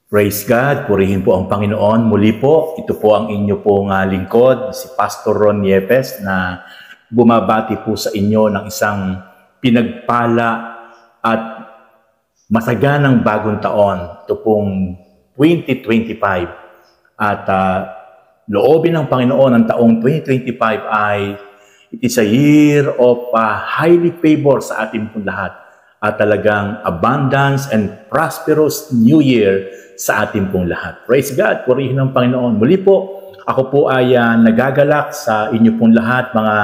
Praise God, purihin po ang Panginoon. Muli po, ito po ang inyo pong lingkod, si Pastor Ron Yepes, na bumabati po sa inyo ng isang pinagpala at masaganang bagong taon. Ito pong 2025. At loobin ng Panginoon ang taong 2025 ay it is a year of highly favor sa ating pong lahat. At talagang abundance and prosperous new year sa ating pong lahat. Praise God, purihin ng Panginoon. Muli po, ako po ay nagagalak sa inyo pong lahat, mga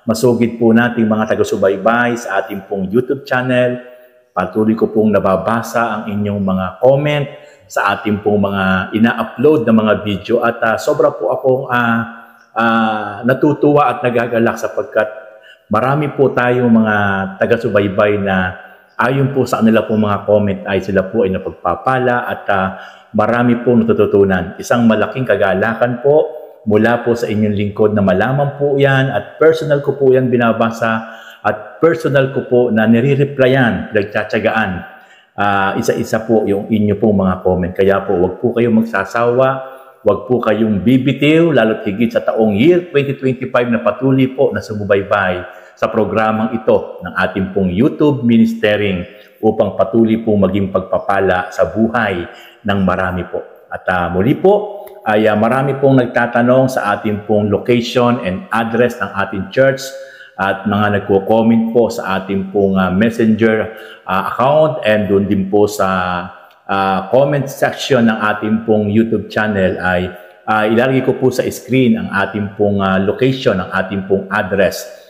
masugid po nating mga taga-subaybay sa ating pong YouTube channel. Patuloy ko pong nababasa ang inyong mga comment sa ating pong mga ina-upload na mga video at sobra po akong natutuwa at nagagalak sapagkat marami po tayong mga taga-subaybay na ayon po sa kanila pong mga comment ay sila po ay napagpapala at marami po natututunan. Isang malaking kagalakan po mula po sa inyong lingkod na malaman po yan at personal ko po yan binabasa at personal ko po na nire-replyan, nagtsatsagaan. Isa-isa po yung inyo pong mga comment. Kaya po wag po kayong magsasawa, wag po kayong bibitiw, lalo't higit sa taong year 2025 na patuloy po na sumubaybay sa programang ito ng ating pong YouTube ministering upang patuloy pong maging pagpapala sa buhay ng marami po. At muli po ay marami pong nagtatanong sa ating pong location and address ng ating church at mga nagko-comment po sa ating pong messenger account and doon din po sa comment section ng ating pong YouTube channel ay ilalagay ko po sa screen ang ating pong location, ang ating pong address.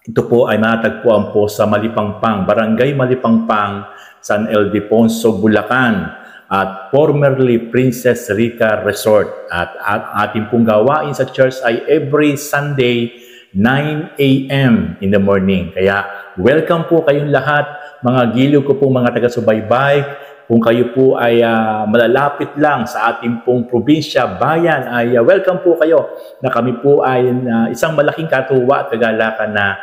Ito po ay matagpuan po sa Malipangpang, Barangay Malipangpang, San Ildefonso, Bulacan at formerly Princess Rica Resort. At ating pong gawain sa church ay every Sunday 9 a.m. in the morning. Kaya welcome po kayong lahat, mga giliw ko pong mga taga-subaybay. Kung kayo po ay malalapit lang sa ating pong probinsya, bayan, ay welcome po kayo na kami po ay isang malaking katuwa at kagalakan na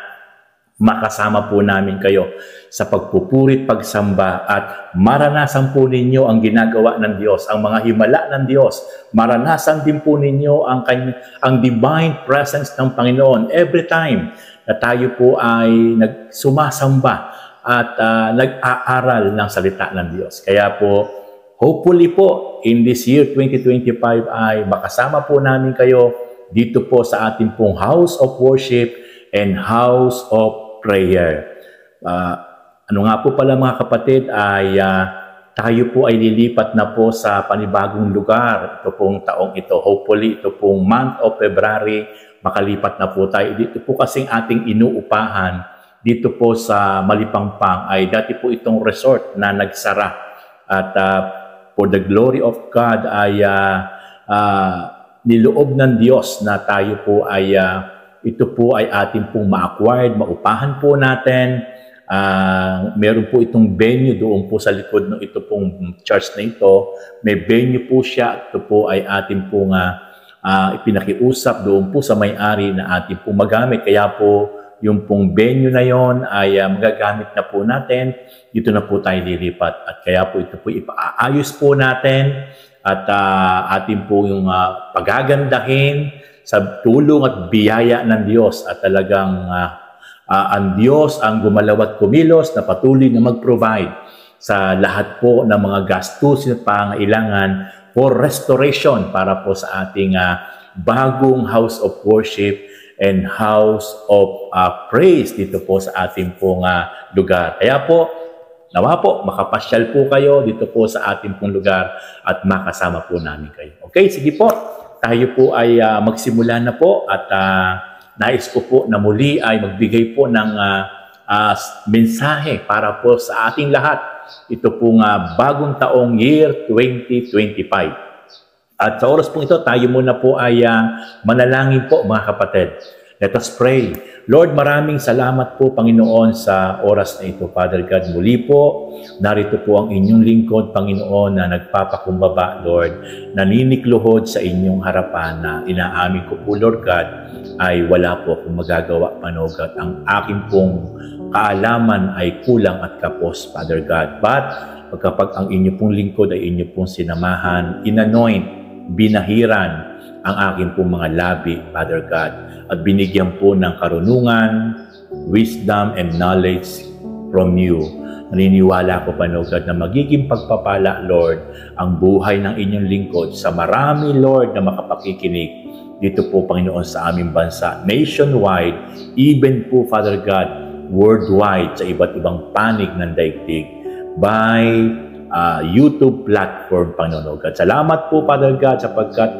makasama po namin kayo sa pagpupurit, pagsamba at maranasan po ninyo ang ginagawa ng Diyos, ang mga himala ng Diyos. Maranasan din po ninyo ang divine presence ng Panginoon every time na tayo po ay nagsumasamba at nag-aaral ng salita ng Diyos. Kaya po, hopefully po, in this year 2025 ay makasama po namin kayo dito po sa ating pong House of Worship and House of Prayer. Ano nga po pala mga kapatid ay tayo po ay lilipat na po sa panibagong lugar ito pong taong ito. Hopefully, ito pong month of February, makalipat na po tayo. Dito po kasing ating inuupahan dito po sa Malipangpang ay dati po itong resort na nagsara. At for the glory of God ay niloob ng Diyos na tayo po ay ito po ay ating pong ma-acquired, maupahan po natin. Meron po itong venue doon po sa likod ng ito pong church na ito. May venue po siya. Ito po ay ating pong ipinakiusap doon po sa may-ari na ating pong magamit. Kaya po yung pong venue na yon ay magagamit na po natin. Dito na po tayo lilipat. At kaya po ito po ipaayos po natin at atin po yung pagagandahin sa tulong at biyaya ng Diyos. At talagang ang Diyos ang gumalaw at kumilos na patuloy na mag-provide sa lahat po ng mga gastusin at pangailangan for restoration para po sa ating bagong house of worship and house of praise dito po sa ating pong lugar. Kaya po, nawa po, makapasyal po kayo dito po sa ating pong lugar at makasama po namin kayo. Okay, sige po. Tayo po ay magsimula na po at nais ko po na muli ay magbigay po ng mensahe para po sa ating lahat. Ito pong bagong taong year 2025. At sa oras po ito, tayo muna po ay manalangin po mga kapatid. Let us pray. Lord, maraming salamat po Panginoon sa oras na ito, Father God. Muli po, narito po ang inyong lingkod, Panginoon, na nagpapakumbaba, Lord. Naninikluhod sa inyong harapan na inaamin ko po, Lord God, ay wala po akong magagawa, Panogat. Ang aking pong kaalaman ay kulang at kapos, Father God. But kapag ang inyo pong lingkod ay inyo pong sinamahan, inanoint, binahiran ang aking pong mga labi, Father God, at binigyan po ng karunungan, wisdom, and knowledge from you. Naniniwala ko, Panginoon, na magiging pagpapala, Lord, ang buhay ng inyong lingkod sa marami, Lord, na makapakikinig dito po, Panginoon, sa aming bansa, nationwide, even po, Father God, worldwide, sa iba't ibang panig ng daigdig, by YouTube platform, Panginoon God. Salamat po, Father God, sapagkat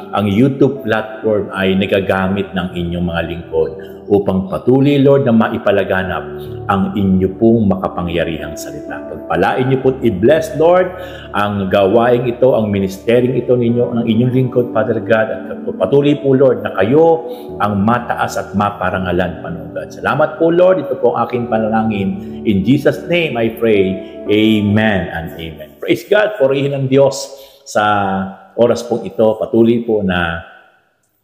ang YouTube platform ay nagagamit ng inyong mga lingkod upang patuloy, Lord, na maipalaganap ang inyo pong makapangyarihang salita. Pagpalain niyo po, i-bless, Lord, ang gawaing ito, ang ministeryong ito ninyo, ng inyong lingkod, Father God, at patuloy po, Lord, na kayo ang mataas at maparangalan, Panginoon God. Salamat po, Lord. Ito po ang aking panalangin. In Jesus' name I pray. Amen and amen. Praise God, purihin ng Diyos sa oras po ito. Patuloy po na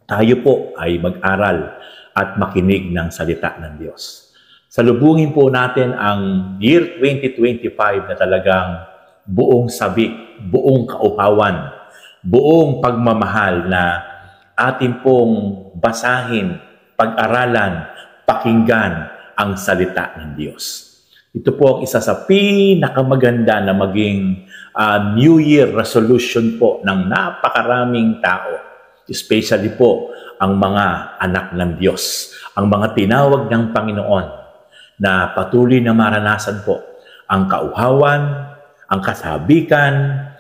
tayo po ay mag-aral at makinig ng salita ng Diyos. Salubungin po natin ang year 2025 na talagang buong sabik, buong kauhawan, buong pagmamahal na atin pong basahin, pag-aralan, pakinggan ang salita ng Diyos. Ito po ang isa sa pinakamaganda na maging New Year resolution po ng napakaraming tao. Especially po ang mga anak ng Diyos, ang mga tinawag ng Panginoon na patuloy na maranasan po ang kauhawan, ang kasabikan,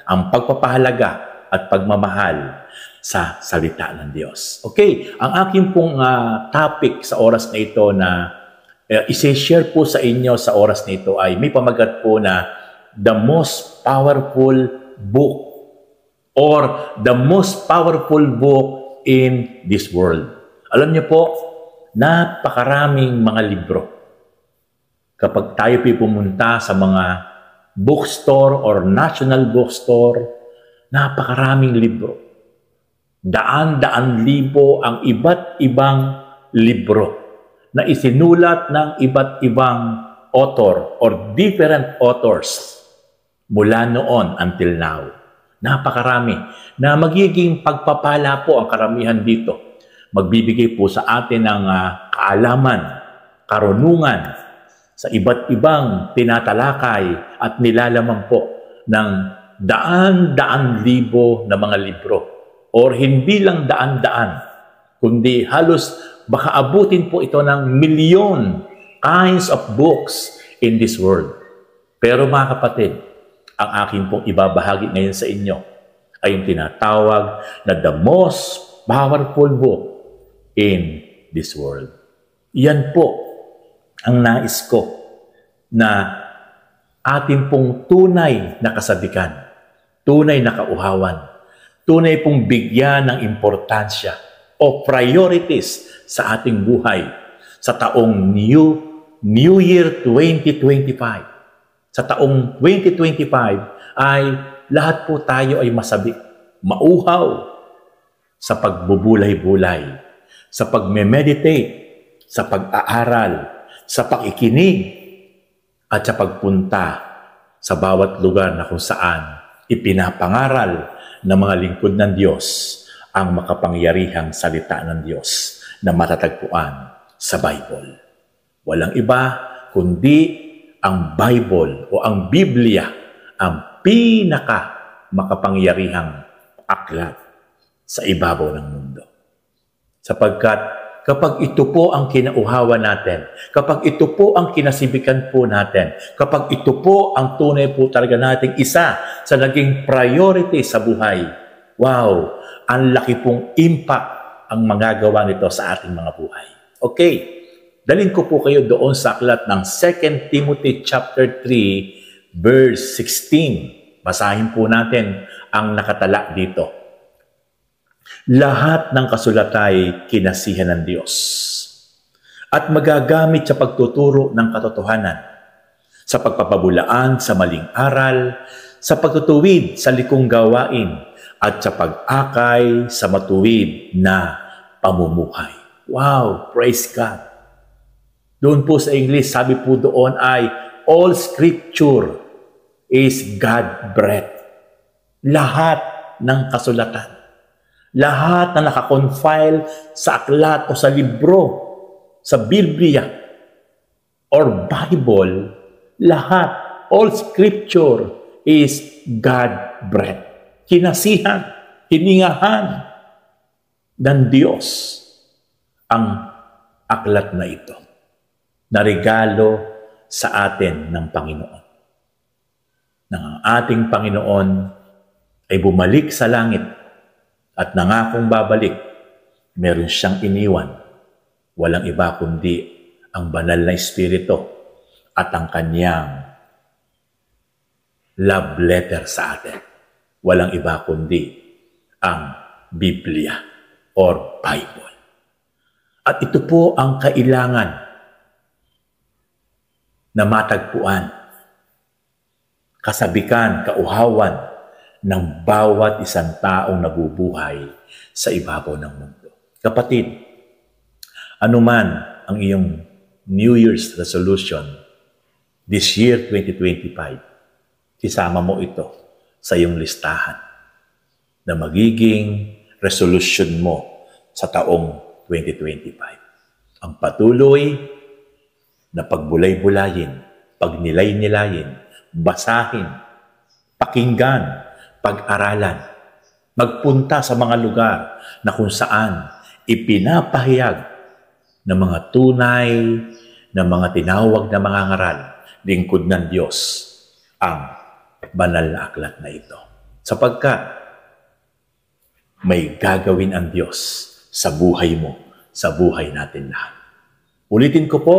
ang pagpapahalaga at pagmamahal sa salita ng Diyos. Okay, ang aking pong topic sa oras na ito na i-share po sa inyo sa oras na ito ay may pamagat po na the most powerful book or the most powerful book in this world. Alam niyo po, napakaraming mga libro. Kapag tayo pumunta sa mga bookstore or national bookstore, napakaraming libro. Daan-daan libo ang iba't ibang libro na isinulat ng iba't ibang author or different authors mula noon until now. Napakarami na magiging pagpapala po ang karamihan dito. Magbibigay po sa atin ng kaalaman, karunungan sa iba't ibang tinatalakay at nilalaman po ng daan-daan libo na mga libro. Or hindi lang daan-daan, kundi halos baka abutin po ito ng milyon kinds of books in this world. Pero mga kapatid, ang aking pong ibabahagi ngayon sa inyo ay yung tinatawag na the most powerful book in this world. Yan po ang nais ko na ating pong tunay na kasabikan, tunay na kauhawan, tunay pong bigyan ng importansya o priorities sa ating buhay sa taong New Year 2025. Sa taong 2025 ay lahat po tayo ay masabi, mauhaw sa pagbubulay-bulay, sa pagme-meditate, sa pag-aaral, sa pakikinig, at sa pagpunta sa bawat lugar na kung saan ipinapangaral ng mga lingkod ng Diyos ang makapangyarihang salita ng Diyos na matatagpuan sa Bible. Walang iba kundi ang Bible o ang Biblia, ang pinaka makapangyarihang aklat sa ibabaw ng mundo. Sapagkat kapag ito po ang kinauhawan natin, kapag ito po ang kinasibikan po natin, kapag ito po ang tunay po talaga nating isa sa naging priority sa buhay, wow, ang laki pong impact ang magagawa nito sa ating mga buhay. Okay. Dalhin ko po kayo doon sa aklat ng 2 Timothy chapter 3, verse 16. Basahin po natin ang nakatala dito. Lahat ng kasulat ay kinasihan ng Diyos at magagamit sa pagtuturo ng katotohanan, sa pagpapabulaan sa maling aral, sa pagtutuwid sa likong gawain, at sa pag-akay sa matuwid na pamumuhay. Wow! Praise God! Doon po sa English, sabi po doon ay all scripture is God-breathed. Lahat ng kasulatan, lahat na nakakonfile sa aklat o sa libro, sa Biblia or Bible, lahat, all scripture is God-breathed. Kinasihan, hiningahan ng Diyos ang aklat na ito, na regalo sa atin ng Panginoon. Nang ang ating Panginoon ay bumalik sa langit at nangakong babalik, meron siyang iniwan. Walang iba kundi ang banal na Espiritu at ang kanyang love letter sa atin. Walang iba kundi ang Biblia or Bible. At ito po ang kailangan na matagpuan, kasabikan, kauhawan ng bawat isang taong nabubuhay sa ibabaw ng mundo. Kapatid, anuman ang iyong New Year's resolution this year 2025, isama mo ito sa iyong listahan na magiging resolution mo sa taong 2025. Ang patuloy na pagbulay-bulayin, pagnilay-nilayin, basahin, pakinggan, pag-aralan, magpunta sa mga lugar na kung saan ipinapahayag ng mga tunay na mga tinawag na mga ngaral, lingkod ng Diyos, ang banal na aklat na ito. Sapagkat may gagawin ang Diyos sa buhay mo, sa buhay natin lahat. Ulitin ko po,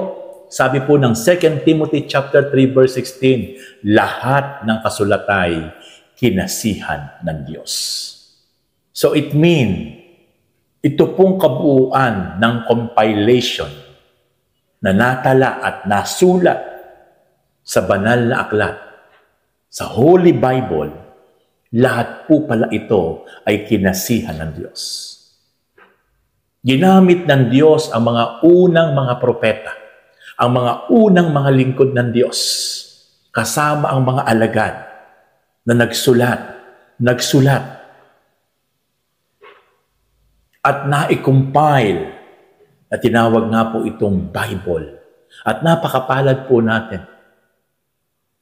sabi po ng 2 Timothy chapter 3 verse 16, lahat ng kasulatay kinasihan ng Diyos. So it means, ito pong kabuuan ng compilation na natala at nasulat sa banal na aklat, sa Holy Bible, lahat po pala ito ay kinasihan ng Diyos. Ginamit ng Diyos ang mga unang mga propeta, ang mga unang mga lingkod ng Diyos, kasama ang mga alagad na nagsulat, at na-compile, na tinawag nga po itong Bible. At napakapalad po natin.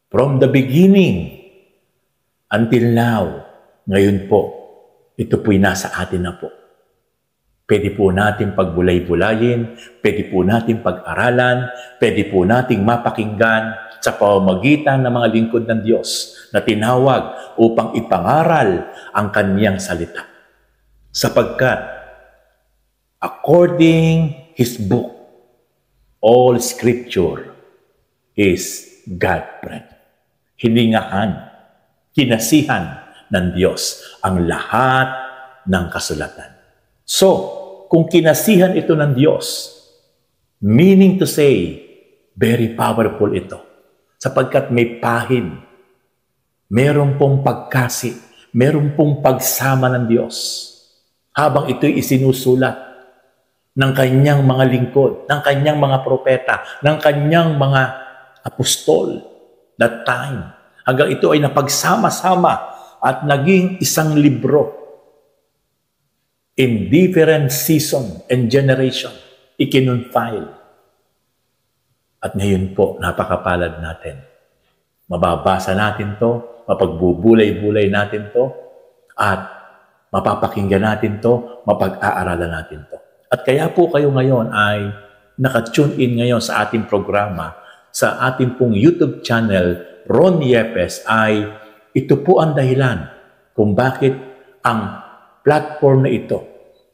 From the beginning until now, ngayon po, ito po'y nasa atin na po. Pwede po natin pagbulay-bulayin, pwede po natin pag-aralan, pwede po nating mapakinggan sa pamamagitan ng mga lingkod ng Diyos na tinawag upang ipangaral ang Kanyang salita. Sapagkat, according His book, all Scripture is God-breathed. Hiningahan, kinasihan ng Diyos ang lahat ng kasulatan. So, kung kinasihan ito ng Diyos, meaning to say, very powerful ito. Sapagkat may pahid, meron pong pagkasi, meron pong pagsama ng Diyos. Habang ito'y isinusulat ng kanyang mga lingkod, ng kanyang mga propeta, ng kanyang mga apostol, that time, hanggang ito ay napagsama-sama at naging isang libro. In different season and generation, ikinunfile. At ngayon po, napakapalad natin. Mababasa natin to, mapagbubulay-bulay natin to, at mapapakinggan natin to, mapag-aaralan natin to. At kaya po kayo ngayon ay naka-tune in ngayon sa ating programa, sa ating pong YouTube channel, Ron Yepes, ay ito po ang dahilan kung bakit ang platform na ito,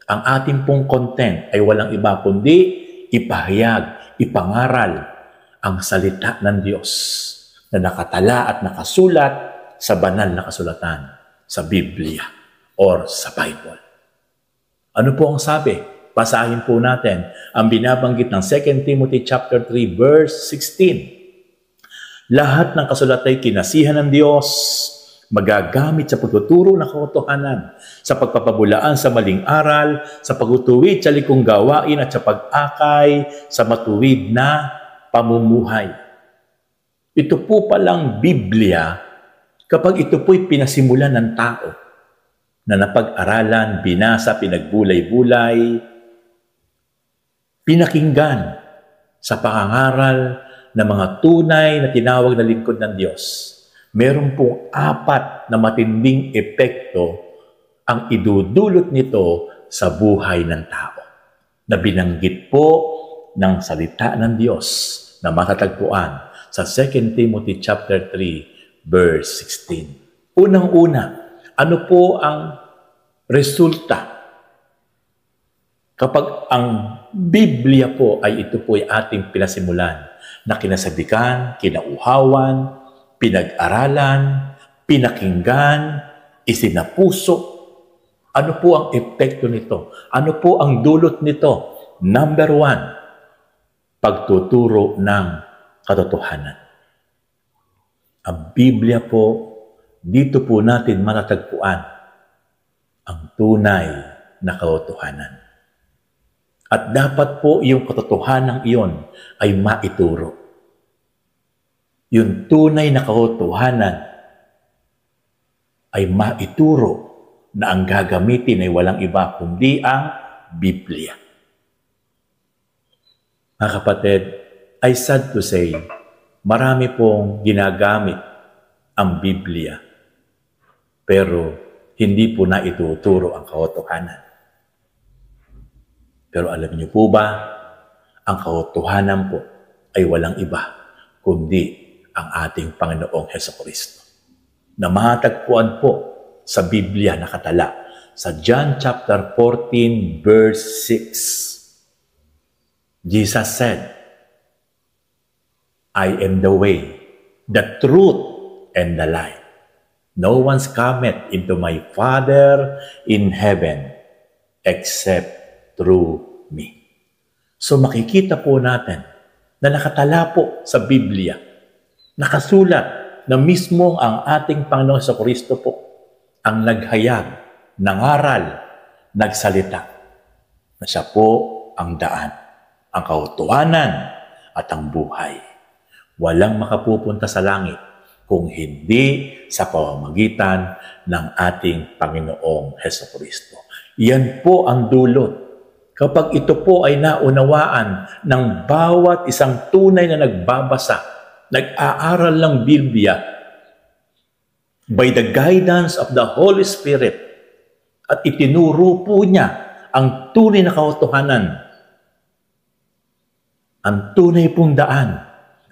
ang ating pong content ay walang iba kundi ipahayag, ipangaral ang salita ng Diyos na nakatala at nakasulat sa banal na kasulatan, sa Biblia or sa Bible. Ano po ang sabi? Basahin po natin ang binabanggit ng 2 Timothy chapter 3 verse 16. Lahat ng kasulatay kinasihan ng Diyos, magagamit sa pagtuturo ng katotohanan, sa pagpapabulaan sa maling aral, sa pagtutuwid sa likong gawain at sa pag-akay sa matuwid na pamumuhay. Ito po palang Biblia Kapag ito po'y pinasimulan ng tao na napag-aralan, binasa, pinagbulay-bulay, pinakinggan sa pangangaral ng mga tunay na tinawag na lingkod ng Diyos, meron pong 4 na matinding epekto ang idudulot nito sa buhay ng tao na binanggit po ng salita ng Diyos na matatagpuan sa 2 Timothy chapter 3 verse 16. Unang-una, ano po ang resulta kapag ang Biblia po ay ito po ay ating pinasimulan na kinasabikan, kinauhawan, pinag-aralan, pinakinggan, isinapuso? Ano po ang epekto nito? Ano po ang dulot nito? Number 1, pagtuturo ng katotohanan. Ang Biblia po, dito po natin matatagpuan ang tunay na katotohanan. At dapat po yung katotohanan iyon ay maituro. Yung tunay na katotohanan ay maituro na ang gagamitin ay walang iba kundi ang Biblia. Mga kapatid, I sad to say, marami pong ginagamit ang Biblia, pero hindi po na ituturo ang katotohanan. Pero alam niyo po ba, ang katotohanan po ay walang iba kundi ang ating Panginoong Hesukristo. Na matatagpuan po sa Biblia nakatala sa John chapter 14 verse 6. Jesus said, I am the way, the truth, and the life. No one's cometh into my Father in heaven except through me. So makikita po natin na nakatala po sa Biblia, nakasulat na mismo ang ating Panginoon sa Kristo po ang naghayag, nangaral, nagsalita na siya po ang daan, ang katotohanan at ang buhay. Walang makapupunta sa langit kung hindi sa pamamagitan ng ating Panginoong Hesukristo. Yan po ang dulot. Kapag ito po ay naunawaan ng bawat isang tunay na nagbabasa, nag-aaral ng Biblia, by the guidance of the Holy Spirit, at itinuro po niya ang tunay na katotohanan, ang tunay pong daan,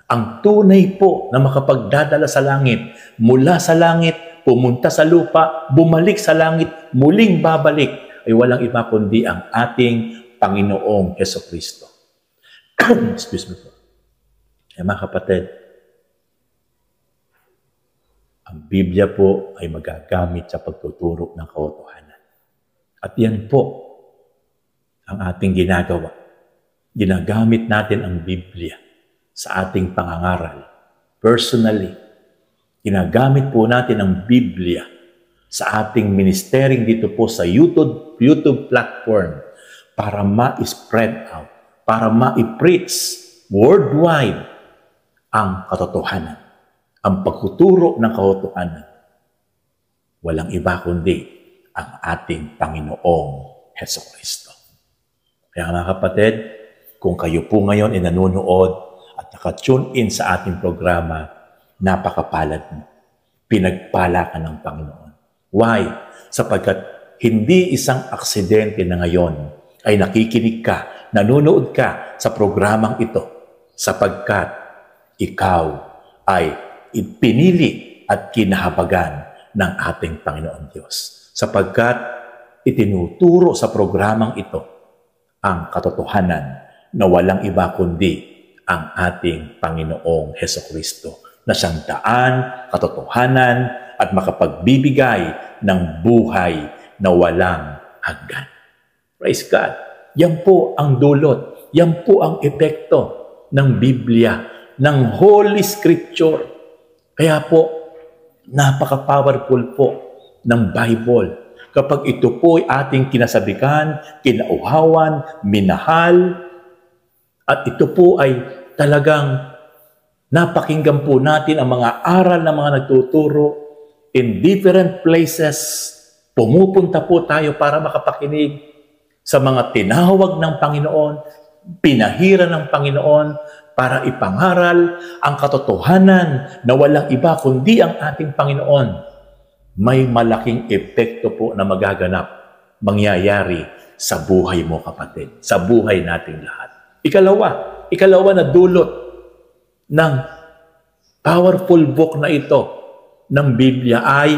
ang tunay po na makapagdadala sa langit, mula sa langit, pumunta sa lupa, bumalik sa langit, muling babalik, ay walang iba kundi ang ating Panginoong Hesukristo. Excuse me po. Mga kapatid, ang Biblia po ay magagamit sa pagtuturo ng katotohanan. At yan po ang ating ginagawa. Ginagamit natin ang Biblia sa ating pangangaral. Personally, ginagamit po natin ang Biblia sa ating ministering dito po sa YouTube platform para ma-spread out, para ma-preach worldwide ang katotohanan. Ang pagtuturo ng katotohanan, walang iba kundi ang ating Panginoong Hesukristo. Kaya mga kapatid, kung kayo po ngayon ay nanonood at naka-tune in sa ating programa, napakapalad mo. Pinagpala ka ng Panginoon. Why? Sapagkat hindi isang aksidente na ngayon ay nakikinig ka, nanonood ka sa programang ito sapagkat ikaw ay ipinili at kinahabagan ng ating Panginoon Diyos. Sapagkat itinuturo sa programang ito ang katotohanan na walang iba kundi ang ating Panginoong Hesukristo na siyang daan, katotohanan at makapagbibigay ng buhay na walang hanggan. Praise God! Yan po ang dulot. Yan po ang epekto ng Biblia, ng Holy Scripture. Kaya po, napaka-powerful po ng Bible. Kapag ito po ay ating kinasabikan, kinauhawan, minahal, at ito po ay talagang napakinggan po natin ang mga aral ng mga nagtuturo, in different places, pumupunta po tayo para makapakinig sa mga tinawag ng Panginoon, pinahira ng Panginoon para ipangaral ang katotohanan na walang iba kundi ang ating Panginoon. May malaking epekto po na magaganap, mangyayari sa buhay mo, kapatid, sa buhay nating lahat. Ikalawa na dulot ng powerful book na ito ng Biblia ay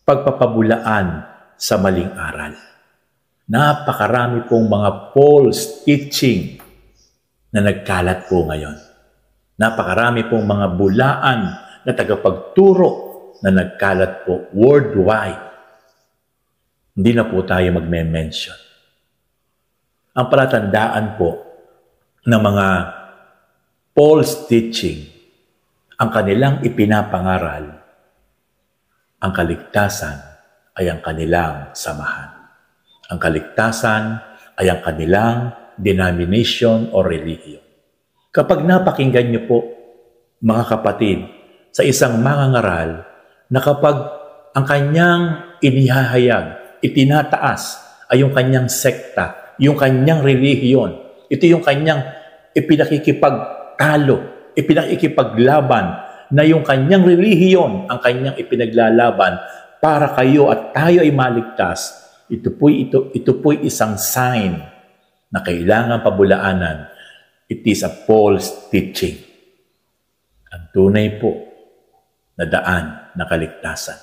pagpapabulaan sa maling aral. Napakarami pong mga false teaching na nagkalat po ngayon. Napakarami pong mga bulaan na tagapagturo na nagkalat po worldwide. Hindi na po tayo magme-mention. Ang palatandaan po ng mga false teaching, ang kanilang ipinapangaral, ang kaligtasan ay ang kanilang samahan. Ang kaligtasan ay ang kanilang denomination o religion. Kapag napakinggan niyo po, mga kapatid, sa isang mangangaral, na kapag ang kanyang inihahayag, itinataas ay yung kanyang sekta, yung kanyang relihiyon, ito yung kanyang ipinakikipagtalo, ipinakikipaglaban, na yung kanyang relihiyon ang kanyang ipinaglalaban para kayo at tayo ay maligtas, ito po'y isang sign na kailangan pabulaanan. It is a false teaching. Ang tunay po na daan na kaligtasan,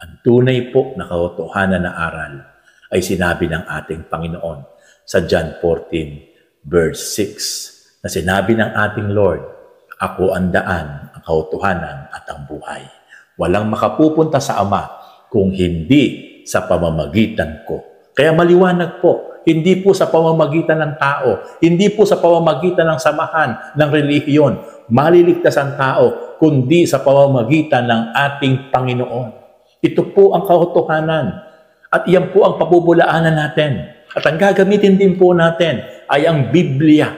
ang tunay po na katotohanan na aral ay sinabi ng ating Panginoon sa John 14 verse 6 na sinabi ng ating Lord, "Ako ang daan, ang katotohanan at ang buhay. Walang makapupunta sa Ama kung hindi sa pamamagitan ko." Kaya maliwanag po, hindi po sa pamamagitan ng tao, hindi po sa pamamagitan ng samahan, ng relihiyon, maliligtas ang tao, kundi sa pamamagitan ng ating Panginoon. Ito po ang katotohanan. At iyan po ang pabubulaanan natin. At ang gagamitin din po natin ay ang Biblia.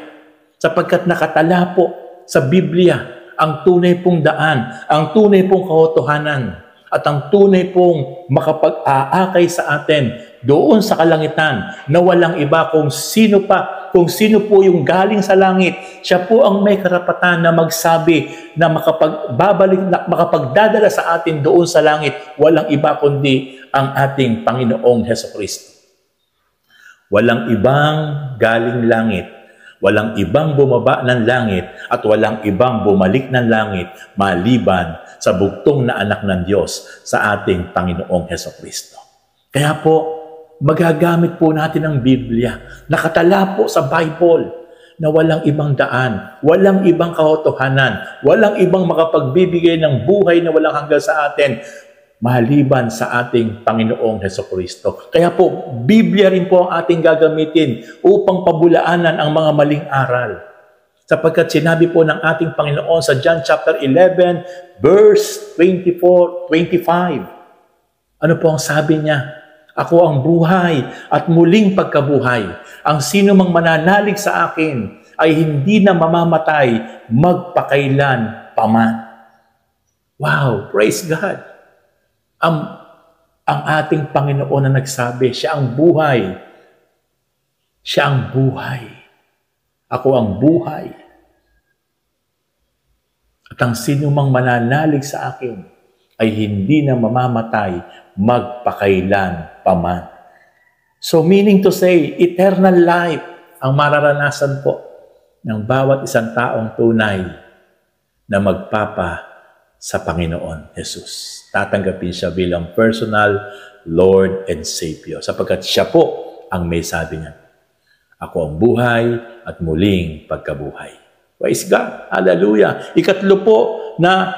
Sapagkat nakatala po sa Biblia ang tunay pong daan, ang tunay pong katotohanan, at ang tunay pong makapag-aakay sa atin doon sa kalangitan na walang iba kung sino po yung galing sa langit. Siya po ang may karapatan na magsabi na makapagdadala sa atin doon sa langit. Walang iba kundi ang ating Panginoong Hesukristo. Walang ibang galing langit, walang ibang bumaba ng langit, at walang ibang bumalik ng langit maliban sa bugtong na anak ng Diyos, sa ating Panginoong Hesukristo. Kaya po, magagamit po natin ang Biblia. Nakatala po sa Bible na walang ibang daan, walang ibang katotohanan, walang ibang makapagbibigay ng buhay na walang hanggan sa atin maliban sa ating Panginoong Hesukristo. Kaya po, Biblia rin po ang ating gagamitin upang pabulaanan ang mga maling aral. Sapagkat sinabi po ng ating Panginoon sa John chapter 11, verse 24, 25. Ano po ang sabi niya? "Ako ang buhay at muling pagkabuhay. Ang sino mang mananalig sa akin ay hindi na mamamatay magpakailan paman." Wow! Praise God! Ang ating Panginoon na nagsabi, siya ang buhay. Siya ang buhay. Ako ang buhay. At ang sino mang mananalig sa akin ay hindi na mamamatay magpakailan paman. So meaning to say, eternal life ang mararanasan po ng bawat isang taong tunay na magpapa sa Panginoon Jesus. Tatanggapin siya bilang personal Lord and Savior. Sapagkat siya po ang may sabi niya, "Ako ang buhay at muling pagkabuhay." Praise God! Hallelujah! Ikatlo po na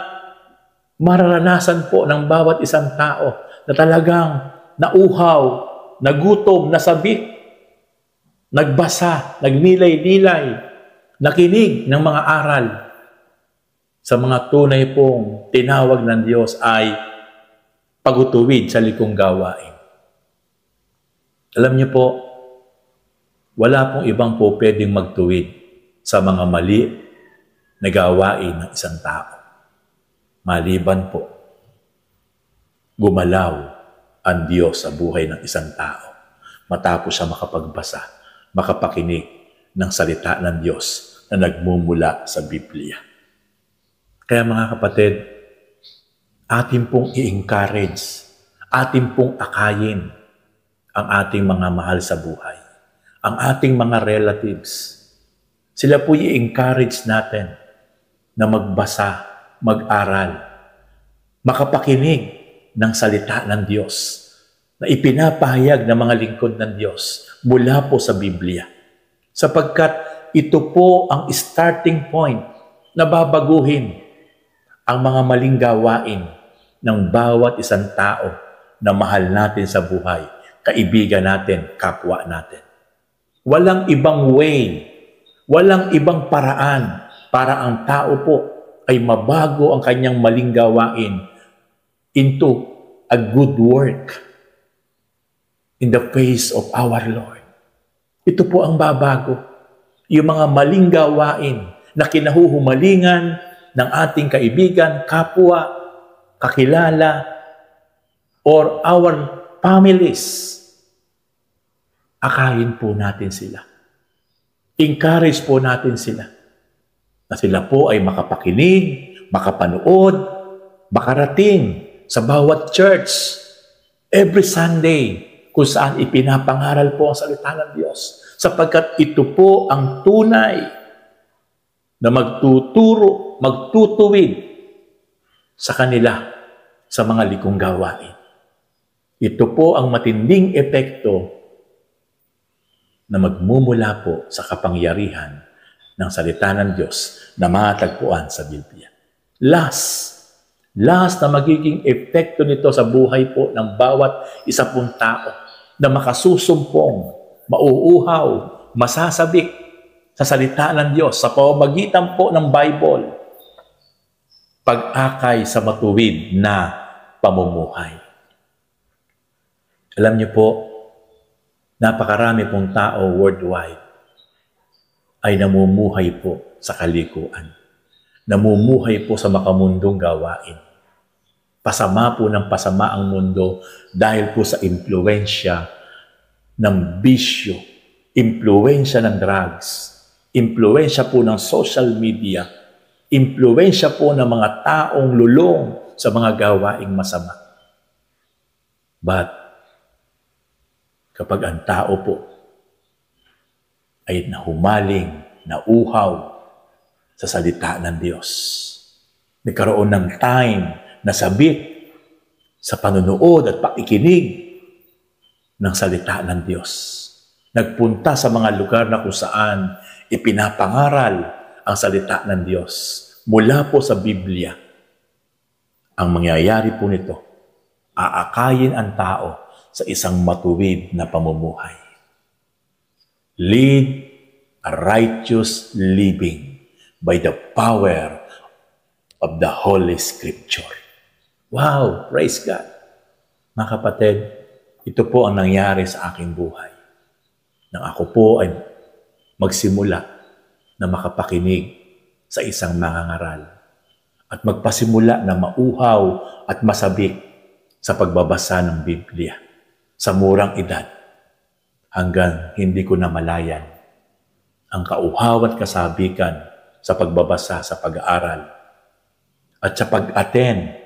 mararanasan po ng bawat isang tao na talagang nauhaw, nagutom, nasabik, nagbasa, nagnilay-nilay, nakinig ng mga aral sa mga tunay pong tinawag ng Diyos ay pagutuwid sa likong gawain. Alam niyo po, wala pong ibang po pwedeng magtuwid sa mga mali na gawain ng isang tao. Maliban po gumalaw ang Diyos sa buhay ng isang tao matapos siya makapagbasa, makapakinig ng salita ng Diyos na nagmumula sa Biblia. Kaya mga kapatid, atin pong i-encourage, atin pong akayin ang ating mga mahal sa buhay, ang ating mga relatives. Sila po i-encourage natin na magbasa, mag-aral, makapakinig ng salita ng Diyos na ipinapahayag ng mga lingkod ng Diyos mula po sa Biblia. Sapagkat ito po ang starting point na babaguhin ang mga maling gawain ng bawat isang tao na mahal natin sa buhay, kaibigan natin, kapwa natin. Walang ibang way, walang ibang paraan para ang tao po ay mabago ang kanyang maling gawain into a good work in the face of our Lord. Ito po ang babago. Yung mga maling gawain na kinahuhumalingan ng ating kaibigan, kapwa, kakilala, or our families, akayin po natin sila. Encourage po natin sila na sila po ay makapakinig, makapanood, makarating sa bawat church every Sunday kung saan ipinapangaral po ang salita ng Diyos. Sapagkat ito po ang tunay na magtuturo, magtutuwid sa kanila sa mga likong gawain. Ito po ang matinding epekto na magmumula po sa kapangyarihan ng salita ng Diyos na matagpuan sa Biblia. Last na magiging epekto nito sa buhay po ng bawat isa pong tao na makasusumpong, mauuhaw, masasabik sa salita ng Diyos sa pamamagitan po ng Bible, pag-akay sa matuwid na pamumuhay. Alam niyo po, napakarami pong tao worldwide ay namumuhay po sa kalikuan. Namumuhay po sa makamundong gawain. Pasama po ng pasama ang mundo dahil po sa impluwensya ng bisyo, impluwensya ng drugs, impluwensya po ng social media, impluwensya po ng mga taong lulong sa mga gawaing masama. But, kapag ang tao po ay nahumaling, nauhaw sa salita ng Diyos, nagkaroon ng time na sabik sa panunood at pakikinig ng salita ng Diyos. Nagpunta sa mga lugar na kung saan ipinapangaral ang salita ng Diyos mula po sa Biblia. Ang mangyayari po nito, aakayin ang tao sa isang matuwid na pamumuhay. Lead a righteous living by the power of the Holy Scripture. Wow! Praise God! Mga kapatid, ito po ang nangyari sa aking buhay. Nang ako po ay magsimula na makapakinig sa isang mangangaral at magpasimula na mauhaw at masabik sa pagbabasa ng Biblia sa murang edad hanggang hindi ko namalayan ang kauhaw at kasabikan sa pagbabasa sa pag-aaral at sa pag-attend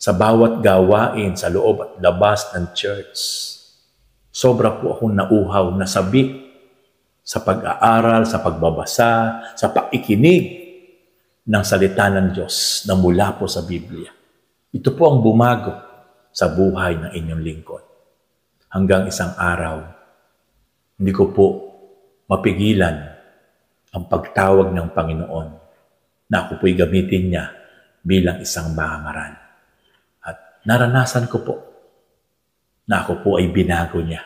sa bawat gawain sa loob at labas ng church. Sobra po akong nauhaw, nasabik sa pag-aaral, sa pagbabasa, sa pakikinig ng salita ng Diyos na mula po sa Biblia. Ito po ang bumago sa buhay ng inyong lingkod. Hanggang isang araw, hindi ko po mapigilan ang pagtawag ng Panginoon na ako po'y gamitin niya bilang isang mangangaral. At naranasan ko po na ako po ay binago niya,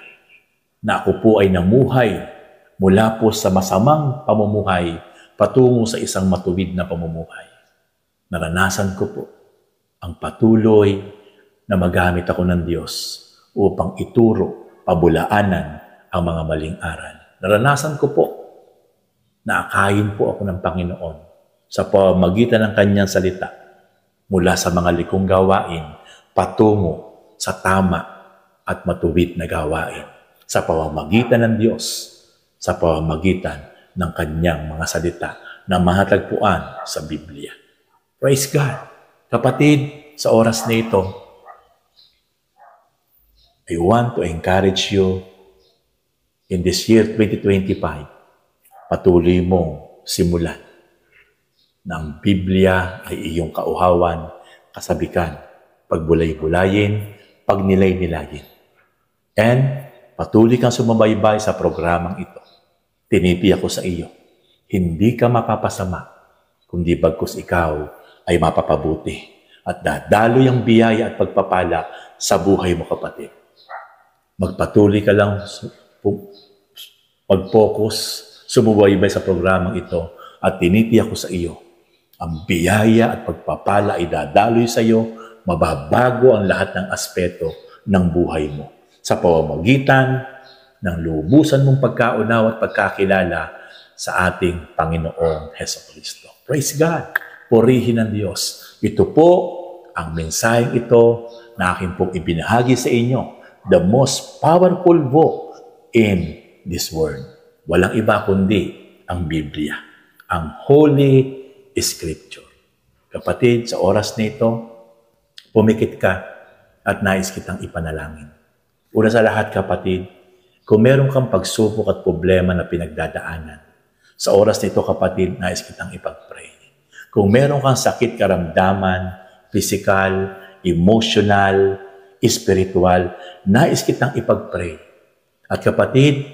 na ako po ay namuhay mula po sa masamang pamumuhay patungo sa isang matuwid na pamumuhay. Naranasan ko po ang patuloy na magamit ako ng Diyos upang ituro, pabulaanan ang mga maling aral. Naranasan ko po na akayin po ako ng Panginoon sa pamamagitan ng Kanyang salita mula sa mga likong gawain patungo sa tama at matuwid na gawain sa pamamagitan ng Diyos, sa pamamagitan ng kanyang mga salita na mahatagpuan sa Biblia. Praise God! Kapatid, sa oras na ito, I want to encourage you in this year 2025, patuloy mong simulan na ang Biblia ay iyong kauhawan, kasabikan, pagbulay-bulayin, pagnilay-nilayin. And patuloy kang sumabaybay sa programang ito. Tinitiyak ko sa iyo, hindi ka mapapasama, kundi bagkus ikaw ay mapapabuti at dadaloy ang biyaya at pagpapala sa buhay mo, kapatid. Magpatuloy ka lang, mag-focus, sumubaybay sa programang ito at tinitiyak ko sa iyo, ang biyaya at pagpapala ay dadaloy sa iyo, mababago ang lahat ng aspeto ng buhay mo sa pamamagitan ng lubusan mong pagkaunawa at pagkakilala sa ating Panginoong Hesukristo. Praise God! Purihin ng Diyos. Ito po ang mensaheng ito na aking pong ibinahagi sa inyo. The most powerful book in this world. Walang iba kundi ang Biblia, ang Holy Scripture. Kapatid, sa oras na ito, pumikit ka at nais kitang ipanalangin. Una sa lahat, kapatid, kung meron kang pagsubok at problema na pinagdadaanan, sa oras na ito, kapatid, nais kitang ipag-pray. Kung meron kang sakit, karamdaman, physical, emotional, spiritual, nais kitang ipag-pray. At kapatid,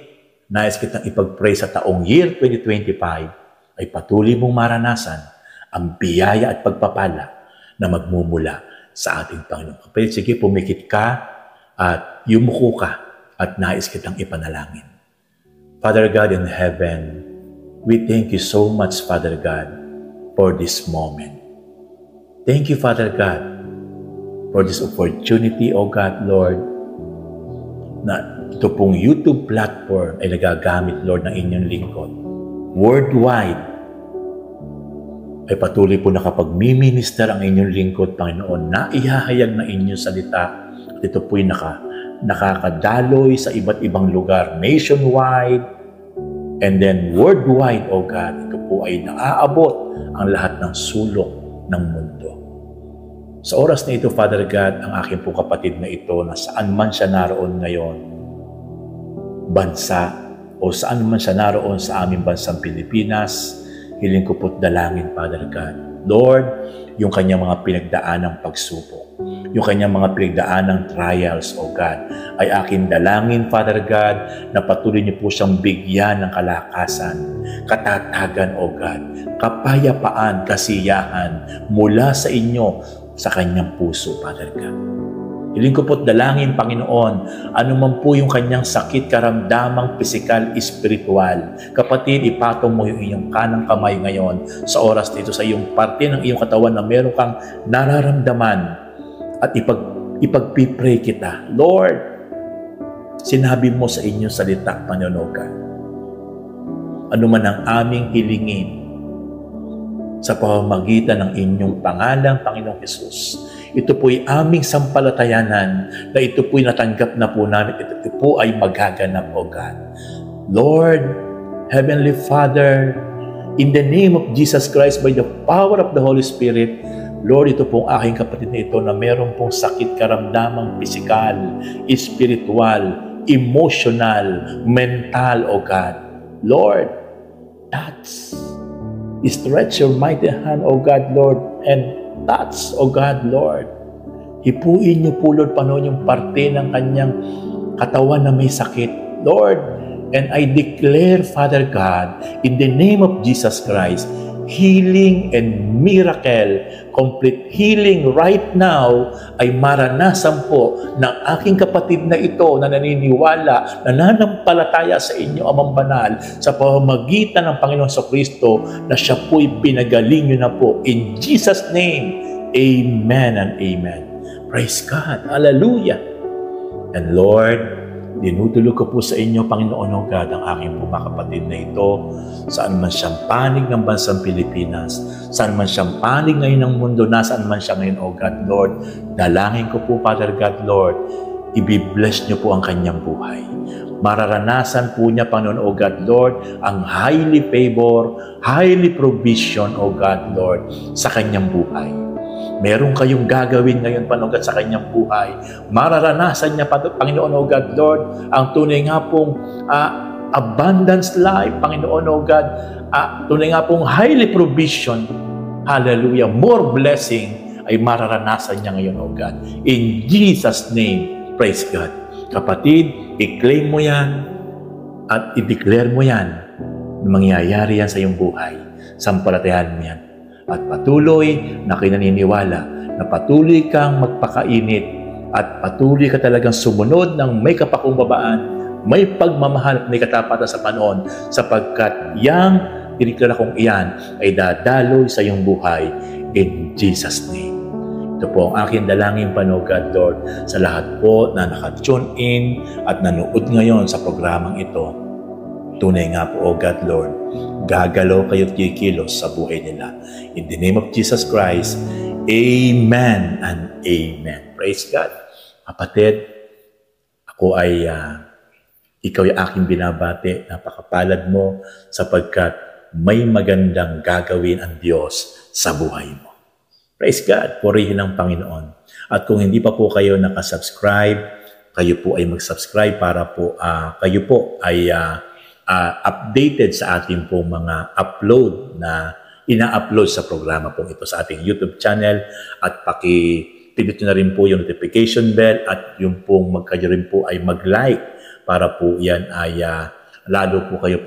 nais kitang ipag-pray sa taong year 2025 ay patuloy mong maranasan ang biyaya at pagpapala na magmumula sa ating Panginoon. Kapatid, sige, pumikit ka at yumuko ka at nais kitang ipanalangin. Father God in heaven, we thank you so much, Father God, for this moment. Thank you, Father God, for this opportunity, O God, Lord, na ito pong YouTube platform ay nagagamit, Lord, ng inyong lingkod. Worldwide, ay patuloy po nakapag-minister ang inyong lingkod, Panginoon, na ihahayag na inyong salita. At ito po'y nakakadaloy sa iba't ibang lugar, nationwide, and then worldwide, O God. Ito po ay naaabot ang lahat ng sulok ng mundo. Sa oras na ito, Father God, ang aking po kapatid na ito na saan man siya naroon ngayon, bansa, o saan man siya naroon sa aming bansang Pilipinas, hiling ko po't dalangin, Father God. Lord, yung kanyang mga pinagdaanang pagsubok, yung kanyang mga pinagdaanang trials, O God, ay aking dalangin, Father God, na patuloy niyo po siyang bigyan ng kalakasan, katatagan, O God, kapayapaan, kasiyahan mula sa inyo, sa kanyang puso, Father God. Hiling ko po't dalangin, Panginoon, anuman po yung kanyang sakit, karamdamang pisikal, espiritual. Kapatid, ipatong mo yung inyong kanang kamay ngayon sa oras dito sa iyong parte ng iyong katawan na meron kang nararamdaman at ipagpipray kita. Lord, sinabi mo sa inyong salita, Panginoon God, anuman ang aming hilingin sa pamamagitan ng inyong pangalan, Panginoong Hesus. Ito po'y aming sampalatayanan na ito po'y natanggap na po namin. Ito po ay magaganap, O God. Lord, Heavenly Father, in the name of Jesus Christ, by the power of the Holy Spirit, Lord, ito pong aking kapatid na ito na meron pong sakit, karamdamang pisikal, spiritual, emotional, mental, O God. Lord, stretch your mighty hand, O God, Lord, and touch, O God, Lord. Hipuin niyo po, Lord, Panginoon, yung parte ng kanyang katawan na may sakit, Lord. And I declare, Father God, in the name of Jesus Christ, healing and miracle, complete healing right now ay maranasan po ng aking kapatid na ito na naniniwala, nananampalataya sa inyo, Amang Banal, sa pamamagitan ng Panginoon Kristo na siya po'y pinagaling nyo na po. In Jesus' name, amen and amen. Praise God. Hallelujah. And Lord, Dinudulog ko po sa inyo, Panginoon o God, ang aking po mga kapatid na ito, saan man siyang panig ng bansang Pilipinas, saan man siyang panig ngayon ng mundo, nasaan man siya ngayon, O God, Lord. Dalangin ko po, Father God, Lord, i-bless niyo po ang kanyang buhay. Mararanasan po niya, Panginoon, O God, Lord, ang highly favor, highly provision, O God, Lord, sa kanyang buhay. Meron kayong gagawin ngayon, Panginoon, sa kanyang buhay. Mararanasan niya, Panginoon, O God, Lord, ang tunay nga pong abundance life, Panginoon, O God, tunay nga pong highly provision. Hallelujah. More blessing ay mararanasan niya ngayon, O God. In Jesus' name, praise God. Kapatid, i-claim mo yan at i-declare mo yan na mangyayari yan sa iyong buhay. Sampalatayahan mo yan. At patuloy na kinaniniwala na patuloy kang magpakainit at patuloy ka talagang sumunod ng may kapakumbabaan, may pagmamahal at may katapatan sa Panginoon, sapagkat yang tiniklara kong iyan ay dadaloy sa iyong buhay in Jesus' name. Ito po ang aking dalangin, Panginoon God, Lord, sa lahat po na naka-tune in at nanood ngayon sa programang ito. Tunay nga po, O God, Lord, gagalaw kayo at kikilos sa buhay nila. In the name of Jesus Christ, Amen and Amen. Praise God. Kapatid, ako ay, ikaw ay aking binabati. Napakapalad mo sapagkat may magandang gagawin ang Diyos sa buhay mo. Praise God. Purihin ang Panginoon. At kung hindi pa po kayo nakasubscribe, kayo po ay mag-subscribe para po kayo po ay updated sa ating pong mga upload na ina-upload sa programa pong ito sa ating YouTube channel, at paki-pindot na rin po yung notification bell at yung pong kayo rin po ay mag-like para po yan ay lalo po kayo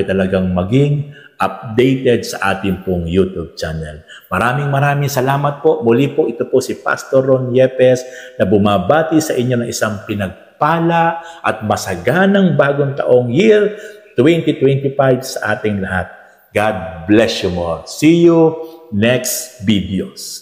talagang maging updated sa ating pong YouTube channel. Maraming salamat po. Muli po, ito po si Pastor Ron Yepes na bumabati sa inyo ng isang pinagpala at masaganang bagong taong year 2025 sa ating lahat. God bless you more. See you next videos.